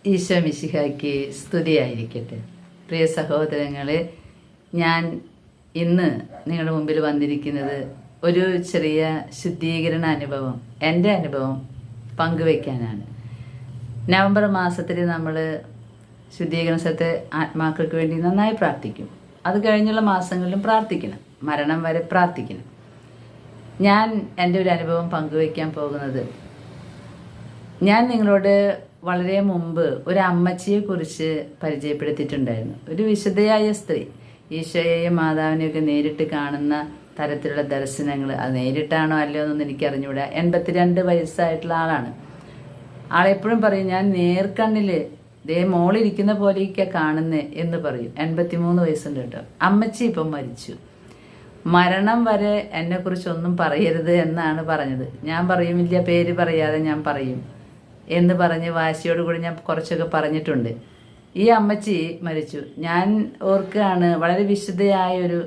ഈശോ മിശിഹായ്ക്ക് സ്തുതിയായിരിക്കട്ടെ. പ്രിയ സഹോദരങ്ങളെ, ഞാൻ ഇന്ന് നിങ്ങളുടെ മുമ്പിൽ വന്നിരിക്കുന്നത് ഒരു ചെറിയ ശുദ്ധീകരണ അനുഭവം, എൻ്റെ അനുഭവം പങ്കുവയ്ക്കാനാണ്. നവംബർ മാസത്തിൽ നമ്മൾ ശുദ്ധീകരണ സ്ഥലത്തെ ആത്മാക്കൾക്ക് വേണ്ടി നന്നായി പ്രാർത്ഥിക്കും. അത് കഴിഞ്ഞുള്ള മാസങ്ങളിലും പ്രാർത്ഥിക്കണം, മരണം വരെ പ്രാർത്ഥിക്കണം. ഞാൻ എൻ്റെ ഒരു അനുഭവം പങ്കുവയ്ക്കാൻ പോകുന്നത്, ഞാൻ നിങ്ങളോട് വളരെ മുമ്പ് ഒരു അമ്മച്ചിയെ കുറിച്ച് പരിചയപ്പെടുത്തിയിട്ടുണ്ടായിരുന്നു. ഒരു വിശുദ്ധയായ സ്ത്രീ, ഈശോയെയും മാതാവിനെയൊക്കെ നേരിട്ട് കാണുന്ന തരത്തിലുള്ള ദർശനങ്ങൾ. അത് നേരിട്ടാണോ അല്ലയോ എന്നൊന്നും എനിക്കറിഞ്ഞൂടാ. 82 വയസ്സായിട്ടുള്ള ആളാണ്. ആളെപ്പോഴും പറയും, ഞാൻ നേർക്കണ്ണിൽ ദേ മോളിരിക്കുന്ന പോലെയൊക്കെ കാണുന്നേ എന്ന് പറയും. 83 വയസ്സുണ്ട് കേട്ടോ. അമ്മച്ചി ഇപ്പം മരിച്ചു. മരണം വരെ എന്നെക്കുറിച്ചൊന്നും പറയരുത് എന്നാണ് പറഞ്ഞത്. ഞാൻ പറയും, ഇല്ല, പേര് പറയാതെ ഞാൻ പറയും എന്ന് പറഞ്ഞ് വാശിയോടുകൂടി ഞാൻ കുറച്ചൊക്കെ പറഞ്ഞിട്ടുണ്ട്. ഈ അമ്മച്ചി മരിച്ചു. ഞാൻ ഓർക്കുകയാണ്, വളരെ വിശുദ്ധയായ ഒരു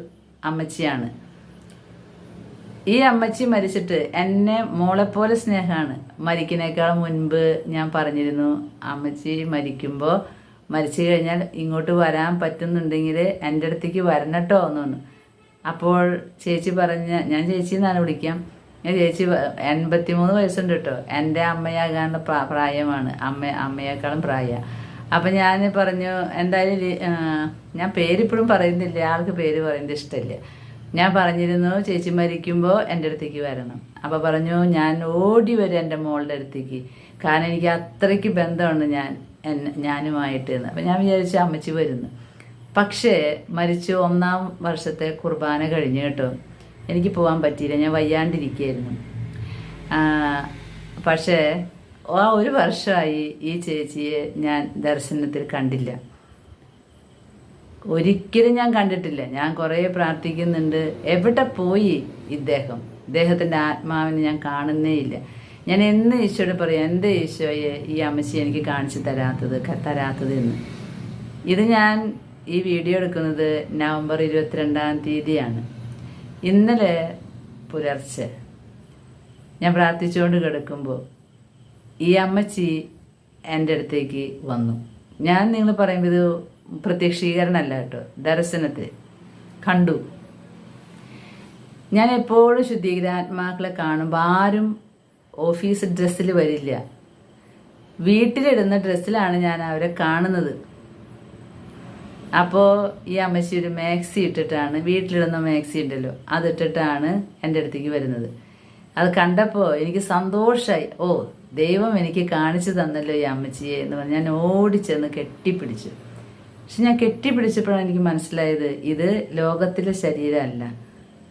അമ്മച്ചിയാണ്. ഈ അമ്മച്ചി മരിച്ചിട്ട് എന്നെ മോളെപ്പോലെ സ്നേഹമാണ്. മരിക്കുന്നേക്കാൾ മുൻപ് ഞാൻ പറഞ്ഞിരുന്നു, അമ്മച്ചി മരിച്ചു കഴിഞ്ഞാൽ ഇങ്ങോട്ട് വരാൻ പറ്റുന്നുണ്ടെങ്കിൽ എൻ്റെ അടുത്തേക്ക് വരണട്ടോ എന്ന്. അപ്പോൾ ചേച്ചി ഞാൻ ചേച്ചി എന്നാണ് വിളിക്കാം. ചേച്ചി 83 വയസ്സുണ്ട് കേട്ടോ. എൻ്റെ അമ്മയാകാനുള്ള പ്രായമാണ്. അമ്മയേക്കാളും പ്രായമാണ്. അപ്പം ഞാൻ പറഞ്ഞു, എന്തായാലും ഞാൻ പേരിപ്പോഴും പറയുന്നില്ല, ആൾക്ക് പേര് പറയുന്നത് ഇഷ്ടമില്ല. ഞാൻ പറഞ്ഞിരുന്നു, ചേച്ചി മരിക്കുമ്പോൾ എൻ്റെ അടുത്തേക്ക് വരണം. അപ്പോൾ പറഞ്ഞു, ഞാൻ ഓടി വരും എൻ്റെ മോളുടെ അടുത്തേക്ക്, കാരണം എനിക്ക് അത്രയ്ക്ക് ബന്ധമാണ് ഞാനുമായിട്ട് എന്ന്. അപ്പം ഞാൻ വിചാരിച്ചു അമ്മച്ചി വരുന്നു. പക്ഷേ മരിച്ചു 1-ാം വർഷത്തെ കുർബാന കഴിഞ്ഞു കേട്ടോ. എനിക്ക് പോകാൻ പറ്റിയില്ല, ഞാൻ വയ്യാണ്ടിരിക്കുകയായിരുന്നു. പക്ഷേ ആ ഒരു വർഷമായി ഈ ചേച്ചിയെ ഞാൻ ദർശനത്തിൽ കണ്ടില്ല. ഒരിക്കലും ഞാൻ കണ്ടിട്ടില്ല. ഞാൻ കുറേ പ്രാർത്ഥിക്കുന്നുണ്ട്, എവിടെ പോയി ഇദ്ദേഹത്തിൻ്റെ ആത്മാവിനെ ഞാൻ കാണുന്നേ ഇല്ല. ഞാൻ എന്ന് ഈശോയോട് പറയാം, എൻ്റെ ഈശോയെ ഈ അമ്മച്ചി എനിക്ക് കാണിച്ചു തരാത്തത് എന്ന്. ഇത് ഞാൻ ഈ വീഡിയോ എടുക്കുന്നത് നവംബർ 22-ാം തീയതിയാണ്. ഇന്നലെ പുലർച്ചെ ഞാൻ പ്രാർത്ഥിച്ചുകൊണ്ട് കിടക്കുമ്പോൾ ഈ അമ്മച്ചി എൻ്റെ അടുത്തേക്ക് വന്നു. ഞാൻ നിങ്ങൾ പറയുമ്പോൾ ഇത് പ്രത്യക്ഷീകരണമല്ല കേട്ടോ, ദർശനത്തിൽ കണ്ടു. ഞാൻ എപ്പോഴും ശുദ്ധീകരാത്മാക്കളെ കാണുമ്പോൾ ആരും ഓഫീസ് ഡ്രസ്സിൽ വരില്ല, വീട്ടിലിടുന്ന ഡ്രസ്സിലാണ് ഞാൻ അവരെ കാണുന്നത്. അപ്പോൾ ഈ അമ്മച്ചി ഒരു മാക്സി ഇട്ടിട്ടാണ്, വീട്ടിലിടുന്ന മാക്സി ഉണ്ടല്ലോ, അതിട്ടിട്ടാണ് എൻ്റെ അടുത്തേക്ക് വരുന്നത്. അത് കണ്ടപ്പോൾ എനിക്ക് സന്തോഷമായി. ഓ, ദൈവം എനിക്ക് കാണിച്ചു തന്നല്ലോ ഈ അമ്മച്ചിയെ എന്ന് പറഞ്ഞ് ഞാൻ ഓടിച്ചെന്ന് കെട്ടിപ്പിടിച്ചു. പക്ഷെ ഞാൻ കെട്ടിപ്പിടിച്ചപ്പോഴാണ് എനിക്ക് മനസ്സിലായത്, ഇത് ലോകത്തിലെ ശരീരമല്ല,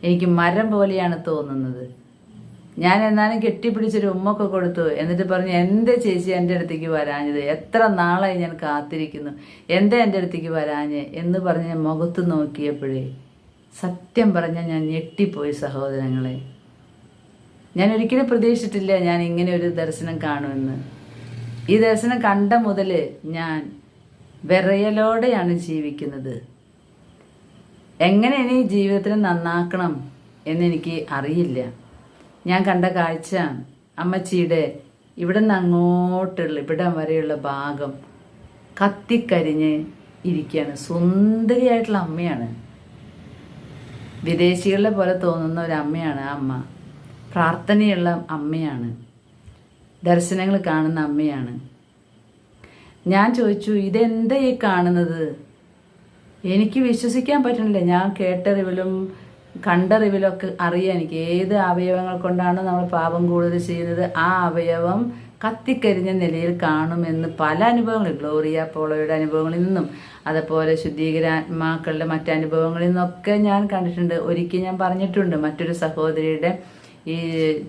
എനിക്ക് മരം പോലെയാണ് തോന്നുന്നത്. ഞാൻ എന്നാലും കെട്ടിപ്പിടിച്ചൊരു ഉമ്മൊക്കെ കൊടുത്തു. എന്നിട്ട് പറഞ്ഞു, എൻ്റെ ചേച്ചി എൻ്റെ അടുത്തേക്ക് വരാഞ്ഞത്, എത്ര നാളായി ഞാൻ കാത്തിരിക്കുന്നു, എൻ്റെ അടുത്തേക്ക് വരാഞ്ഞ് എന്ന് പറഞ്ഞ് ഞാൻ മുഖത്ത് നോക്കിയപ്പോഴേ സത്യം പറഞ്ഞാൽ ഞാൻ ഞെട്ടിപ്പോയി സഹോദരങ്ങളെ. ഞാൻ ഒരിക്കലും പ്രതീക്ഷിച്ചിട്ടില്ല ഞാൻ ഇങ്ങനെ ഒരു ദർശനം കാണുമെന്ന്. ഈ ദർശനം കണ്ട മുതൽ ഞാൻ വിറയലോടെയാണ് ജീവിക്കുന്നത്. എങ്ങനെ ഇനി ജീവിതത്തിൽ നന്നാക്കണം എന്നെനിക്ക് അറിയില്ല. ഞാൻ കണ്ട കാഴ്ച, അമ്മച്ചിയുടെ ഇവിടെ നിന്ന് അങ്ങോട്ടുള്ള ഇവിടം വരെയുള്ള ഭാഗം കത്തിക്കരിഞ്ഞ് ഇരിക്കുകയാണ്. സുന്ദരിയായിട്ടുള്ള അമ്മയാണ്, വിദേശികളെ പോലെ തോന്നുന്ന ഒരു അമ്മയാണ് ആ അമ്മ. പ്രാർത്ഥനയുള്ള അമ്മയാണ്, ദർശനങ്ങൾ കാണുന്ന അമ്മയാണ്. ഞാൻ ചോദിച്ചു, ഇതെന്താ ഈ കാണുന്നത്? എനിക്ക് വിശ്വസിക്കാൻ പറ്റുന്നില്ല. ഞാൻ കേട്ടറിവിലും കണ്ടറിവിലൊക്കെ അറിയാം എനിക്ക് ഏത് അവയവങ്ങൾ കൊണ്ടാണ് നമ്മൾ പാപം കൂടുതൽ ചെയ്യുന്നത്, ആ അവയവം കത്തിക്കരിഞ്ഞ നിലയിൽ കാണുമെന്ന് പല അനുഭവങ്ങളിൽ, ഗ്ലോറിയ പോളോയുടെ അനുഭവങ്ങളിൽ നിന്നും അതുപോലെ ശുദ്ധീകരാത്മാക്കളുടെ മറ്റനുഭവങ്ങളിൽ നിന്നൊക്കെ ഞാൻ കണ്ടിട്ടുണ്ട്. ഒരിക്കൽ ഞാൻ പറഞ്ഞിട്ടുണ്ട്, മറ്റൊരു സഹോദരിയുടെ ഈ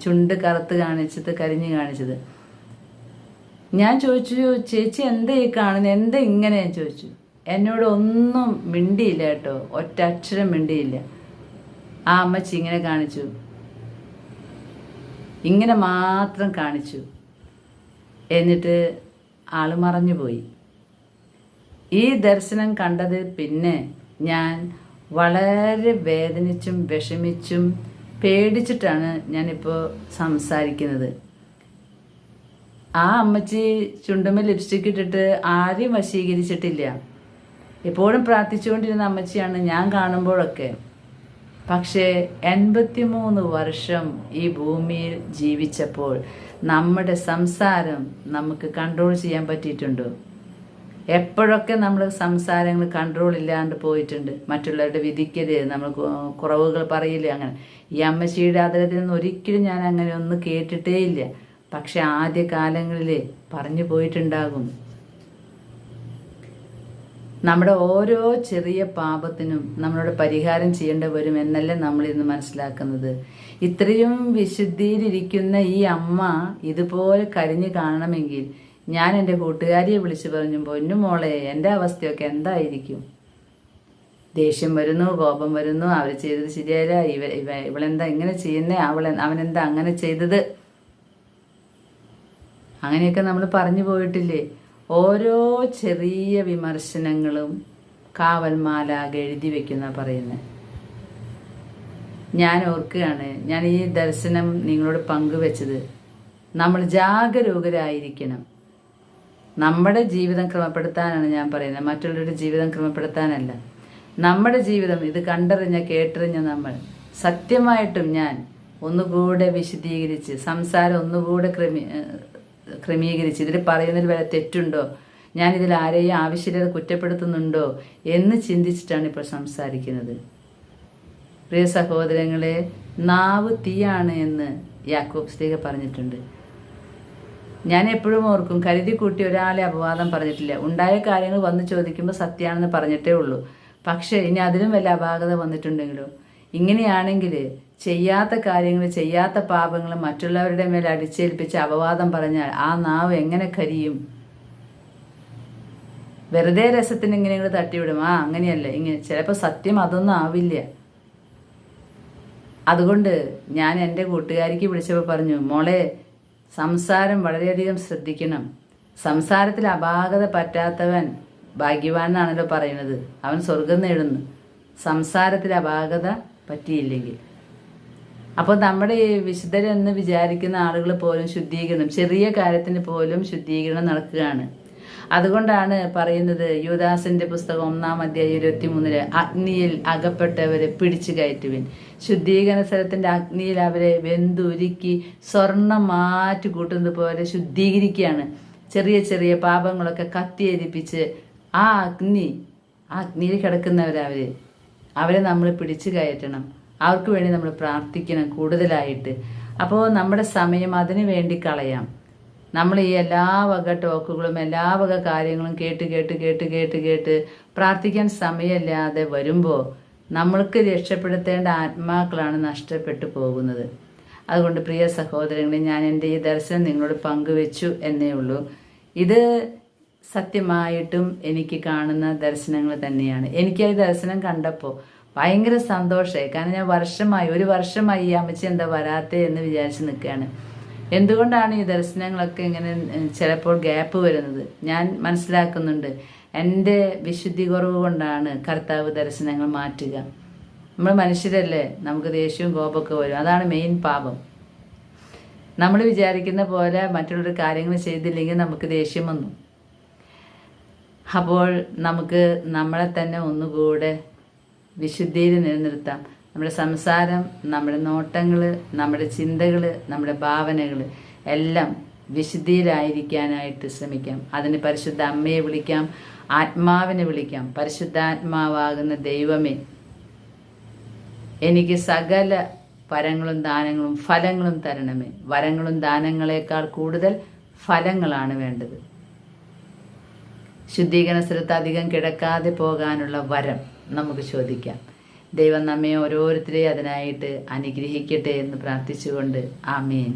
ചുണ്ട് കറുത്ത് കരിഞ്ഞ് കാണിച്ചത്. ഞാൻ ചോദിച്ചു, ചേച്ചി എന്താ ഈ കാണുന്നത്, എന്താ ഇങ്ങനെ ഞാൻ ചോദിച്ചു. എന്നോട് ഒന്നും മിണ്ടിയില്ല കേട്ടോ, ഒറ്റ അക്ഷരം മിണ്ടിയില്ല. ആ അമ്മച്ചി ഇങ്ങനെ കാണിച്ചു, ഇങ്ങനെ മാത്രം കാണിച്ചു. എന്നിട്ട് ആള് മറഞ്ഞുപോയി. ഈ ദർശനം കണ്ടത് പിന്നെ ഞാൻ വളരെ വേദനിച്ചും വിഷമിച്ചും പേടിച്ചിട്ടാണ് ഞാനിപ്പോൾ സംസാരിക്കുന്നത്. ആ അമ്മച്ചി ചുണ്ടുമ്മ ലിപ്സ്റ്റിക് ഇട്ടിട്ട് ആരെയും വശീകരിച്ചിട്ടില്ല. എപ്പോഴും പ്രാർത്ഥിച്ചുകൊണ്ടിരുന്ന അമ്മച്ചിയാണ് ഞാൻ കാണുമ്പോഴൊക്കെ. പക്ഷേ 83 വർഷം ഈ ഭൂമിയിൽ ജീവിച്ചപ്പോൾ നമ്മുടെ സംസാരം നമുക്ക് കൺട്രോൾ ചെയ്യാൻ പറ്റിയിട്ടുണ്ടോ? എപ്പോഴൊക്കെ നമ്മൾ സംസാരങ്ങൾ കൺട്രോൾ ഇല്ലാണ്ട് പോയിട്ടുണ്ട്. മറ്റുള്ളവരുടെ വിധിക്കരുത്, നമ്മൾ കുറവുകൾ പറയില്ല. അങ്ങനെ ഈ അമ്മച്ചിയുടെ ആദരത്തിൽ നിന്ന് ഒരിക്കലും ഞാൻ അങ്ങനെ ഒന്നും കേട്ടിട്ടേ ഇല്ല. പക്ഷെ ആദ്യ കാലങ്ങളിൽ പറഞ്ഞു പോയിട്ടുണ്ടാകും. നമ്മുടെ ഓരോ ചെറിയ പാപത്തിനും നമ്മളോട് പരിഹാരം ചെയ്യേണ്ടി വരും എന്നല്ലേ നമ്മളിന്ന് മനസ്സിലാക്കുന്നത്. ഇത്രയും വിശുദ്ധിയിലിരിക്കുന്ന ഈ അമ്മ ഇതുപോലെ കരിഞ്ഞു കാണണമെങ്കിൽ ഞാൻ എൻ്റെ കൂട്ടുകാരിയെ വിളിച്ചു പറഞ്ഞു, പൊന്നു മോളെ, എൻ്റെ അവസ്ഥയൊക്കെ എന്തായിരിക്കും? ദേഷ്യം വരുന്നു, കോപം വരുന്നു, അവർ ചെയ്തത് ശരിയല്ല, ഇവളെന്താ ഇങ്ങനെ ചെയ്യുന്നേ, അവനെന്താ അങ്ങനെ ചെയ്തത്, അങ്ങനെയൊക്കെ നമ്മൾ പറഞ്ഞു പോയിട്ടില്ലേ? ഓരോ ചെറിയ വിമർശനങ്ങളും കാവൽമാലാകെ എഴുതി വെക്കുന്ന പറയുന്നത്. ഞാൻ ഓർക്കുകയാണ്, ഞാൻ ഈ ദർശനം നിങ്ങളോട് പങ്കുവെച്ചത് നമ്മൾ ജാഗരൂകരായിരിക്കണം. നമ്മുടെ ജീവിതം ക്രമപ്പെടുത്താനാണ് ഞാൻ പറയുന്നത്, മറ്റുള്ളവരുടെ ജീവിതം ക്രമപ്പെടുത്താനല്ല. നമ്മുടെ ജീവിതം ഇത് കണ്ടറിഞ്ഞ കേട്ടറിഞ്ഞ നമ്മൾ സത്യമായിട്ടും ഞാൻ ഒന്നുകൂടെ വിശദീകരിച്ച് സംസാരം ഒന്നുകൂടെ ക്രമീകരിച്ച് ഇതിൽ പറയുന്നതിൽ വല്ല തെറ്റുണ്ടോ, ഞാനിതിൽ ആരെയും ആവശ്യമില്ലാതെ കുറ്റപ്പെടുത്തുന്നുണ്ടോ എന്ന് ചിന്തിച്ചിട്ടാണ് ഇപ്പോൾ സംസാരിക്കുന്നത്. പ്രിയ സഹോദരങ്ങളെ, നാവ് തീയാണ് എന്ന് യാക്കോബ് ശ്ലീഹ പറഞ്ഞിട്ടുണ്ട്. ഞാൻ എപ്പോഴും ഓർക്കും, കരുതി കൂട്ടി ഒരാളെ അപവാദം പറഞ്ഞിട്ടില്ല. ഉണ്ടായ കാര്യങ്ങൾ വന്ന് ചോദിക്കുമ്പോൾ സത്യമാണെന്ന് പറഞ്ഞിട്ടേ ഉള്ളൂ. പക്ഷേ ഇനി അതിലും വല്ല അപാകത വന്നിട്ടുണ്ടെങ്കിലോ? ഇങ്ങനെയാണെങ്കിൽ ചെയ്യാത്ത കാര്യങ്ങൾ, ചെയ്യാത്ത പാപങ്ങൾ മറ്റുള്ളവരുടെ മേൽ അടിച്ചേൽപ്പിച്ച് അപവാദം പറഞ്ഞാൽ ആ നാവ് എങ്ങനെ കരിയും? വെറുതെ രസത്തിന് ഇങ്ങനെ തട്ടിവിടും, അങ്ങനെയല്ല ഇങ്ങനെ. ചിലപ്പോൾ സത്യം അതൊന്നും ആവില്ല. അതുകൊണ്ട് ഞാൻ എൻ്റെ കൂട്ടുകാരിക്ക് വിളിച്ചപ്പോൾ പറഞ്ഞു, മോളെ, സംസാരം വളരെയധികം ശ്രദ്ധിക്കണം. സംസാരത്തിൽ അപാകത പറ്റാത്തവൻ ഭാഗ്യവാൻ എന്നാണല്ലോ പറയുന്നത്. അവൻ സ്വർഗം നേടുന്നു, സംസാരത്തിൽ അപാകത പറ്റിയില്ലെങ്കിൽ. അപ്പോൾ നമ്മുടെ ഈ വിശുദ്ധരെന്ന് വിചാരിക്കുന്ന ആളുകൾ പോലും ശുദ്ധീകരണം, ചെറിയ കാര്യത്തിന് പോലും ശുദ്ധീകരണം നടക്കുകയാണ്. അതുകൊണ്ടാണ് പറയുന്നത്, യൂദാസിന്റെ പുസ്തകം 1-ാം അധ്യായം 23 അഗ്നിയിൽ അകപ്പെട്ടവരെ പിടിച്ചു കയറ്റുവിൻ. ശുദ്ധീകരണ സ്ഥലത്തിന്റെ അഗ്നിയിൽ അവരെ വെന്തുരുക്കി സ്വർണം മാറ്റി കൂട്ടുന്നത് പോലെ ശുദ്ധീകരിക്കുകയാണ്. ചെറിയ ചെറിയ പാപങ്ങളൊക്കെ കത്തിയരിപ്പിച്ച് ആ അഗ്നിയിൽ കിടക്കുന്നവരെ നമ്മൾ പിടിച്ചു കയറ്റണം. അവർക്ക് വേണ്ടി നമ്മൾ പ്രാർത്ഥിക്കണം കൂടുതലായിട്ട്. അപ്പോൾ നമ്മുടെ സമയം അതിനു വേണ്ടി കളയാം. നമ്മൾ ഈ എല്ലാ വക ടോക്കുകളും എല്ലാ വക കാര്യങ്ങളും കേട്ട് പ്രാർത്ഥിക്കാൻ സമയമില്ലാതെ വരുമ്പോൾ നമ്മൾക്ക് രക്ഷപ്പെടുത്തേണ്ട ആത്മാക്കളാണ് നഷ്ടപ്പെട്ടു പോകുന്നത്. അതുകൊണ്ട് പ്രിയ സഹോദരങ്ങളെ, ഞാൻ എൻ്റെ ഈ ദർശനം നിങ്ങളോട് പങ്കുവെച്ചു എന്നേ ഉള്ളൂ. ഇത് സത്യമായിട്ടും എനിക്ക് കാണുന്ന ദർശനങ്ങൾ തന്നെയാണ്. എനിക്ക് ഈ ദർശനം കണ്ടപ്പോൾ ഭയങ്കര സന്തോഷമായി. കാരണം ഞാൻ ഒരു വർഷമായി ഈ അമ്മച്ചി എന്താ വരാത്തേ എന്ന് വിചാരിച്ച് നിൽക്കുകയാണ്. എന്തുകൊണ്ടാണ് ഈ ദർശനങ്ങളൊക്കെ ഇങ്ങനെ ചിലപ്പോൾ ഗ്യാപ്പ് വരുന്നത്? ഞാൻ മനസ്സിലാക്കുന്നുണ്ട്, എൻ്റെ വിശുദ്ധി കുറവ് കൊണ്ടാണ് കർത്താവ് ദർശനങ്ങൾ മാറ്റുക. നമ്മൾ മനുഷ്യരല്ലേ, നമുക്ക് ദേഷ്യവും കോപമൊക്കെ വരും. അതാണ് മെയിൻ പാപം. നമ്മൾ വിചാരിക്കുന്ന പോലെ മറ്റുള്ളവർ കാര്യങ്ങൾ ചെയ്തില്ലെങ്കിൽ നമുക്ക് ദേഷ്യം വന്നു. അപ്പോൾ നമുക്ക് നമ്മളെ തന്നെ ഒന്നുകൂടെ വിശുദ്ധിയിൽ നിലനിർത്താം. നമ്മുടെ സംസാരം, നമ്മുടെ നോട്ടങ്ങൾ, നമ്മുടെ ചിന്തകൾ, നമ്മുടെ ഭാവനകൾ എല്ലാം വിശുദ്ധിയിലായിരിക്കാനായിട്ട് ശ്രമിക്കാം. അതിന് പരിശുദ്ധ അമ്മയെ വിളിക്കാം, ആത്മാവിനെ വിളിക്കാം. പരിശുദ്ധാത്മാവാകുന്ന ദൈവമേ, എനിക്ക് സകല വരങ്ങളും ദാനങ്ങളും ഫലങ്ങളും തരണമേ. വരങ്ങളും ദാനങ്ങളെക്കാൾ കൂടുതൽ ഫലങ്ങളാണ് വേണ്ടത്. ശുദ്ധീകരണ സ്ഥലത്ത് അധികം കിടക്കാതെ പോകാനുള്ള വരം നമുക്ക് ചോദിക്കാം. ദൈവം നമ്മെ ഓരോരുത്തരെയും അതിനായിട്ട് അനുഗ്രഹിക്കട്ടെ എന്ന് പ്രാർത്ഥിച്ചുകൊണ്ട് ആമേൻ.